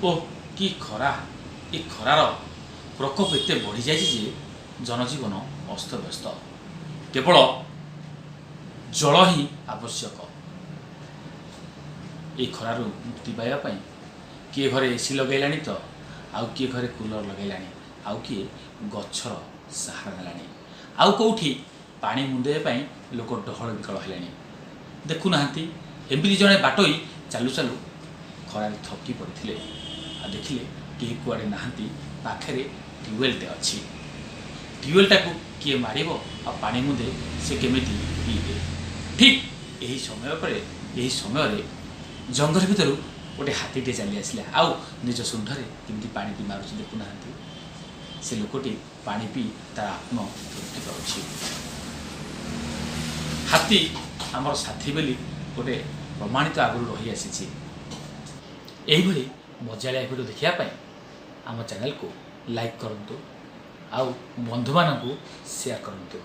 ଓ କି ଖରା! ଏ ଖରାର ପ୍ରକୋପ ଏତେ ବଢ଼ିଯାଇଛି ଯେ ଜନଜୀବନ ଅସ୍ତବ୍ୟସ୍ତ। କେବଳ ଜଳ ହିଁ ଆବଶ୍ୟକ। এই ଖରାରୁ ମୁକ୍ତି ପାଇବା ପାଇଁ କିଏ ଘରେ ଏସି ଲଗାଇଲାଣି ତ, ଆଉ କିଏ ଘରେ କୁଲର ଲଗାଇଲାଣି, ଆଉ କିଏ ଗଛର ସାହାରା ନେଲାଣି, ଆଉ କେଉଁଠି ପାଣି ମୁନ୍ଦାଇବା ପାଇଁ ଲୋକ ଡହଳ ବିକଳ ହେଲେଣି। ଦେଖୁନାହାନ୍ତି, ଏମିତି ଜଣେ ବାଟୋଇ ଚାଲୁ ଚାଲୁ ଖରାରେ ଥକି ପଡ଼ିଥିଲେ। ଆଉ ଦେଖିଲେ କେହି କୁଆଡ଼େ ନାହାନ୍ତି, ପାଖରେ ଟ୍ୟୁବୱେଲ୍ଟେ ଅଛି। ଟ୍ୟୁବୱେଲ୍ଟାକୁ କିଏ ମାରିବ ଆଉ ପାଣି ମୁନ୍ଦେ ସେ କେମିତି ପିଇବେ। ଠିକ୍ ଏହି ସମୟରେ ଜଙ୍ଗଲ ଭିତରୁ ଗୋଟେ ହାତୀଟେ ଚାଲି ଆସିଲା, ଆଉ ନିଜ ଶୁଣ୍ଢରେ କେମିତି ପାଣି ପିଇ ମାରୁଛି ଦେଖୁନାହାନ୍ତି। ସେ ଲୋକଟି ପାଣି ପିଇ ତାର ଆତ୍ମ ତୃପ୍ତି ପାଉଛି। ହାତୀ ଆମର ସାଥୀ ବୋଲି ଗୋଟେ ପ୍ରମାଣିତ ଆଗରୁ ରହିଆସିଛି। ଏହିଭଳି ମଜାଳିଆ ଭିଡ଼ିଓ ଦେଖିବା ପାଇଁ ଆମ ଚ୍ୟାନେଲକୁ ଲାଇକ୍ କରନ୍ତୁ, ଆଉ ବନ୍ଧୁମାନଙ୍କୁ ସେୟାର କରନ୍ତୁ।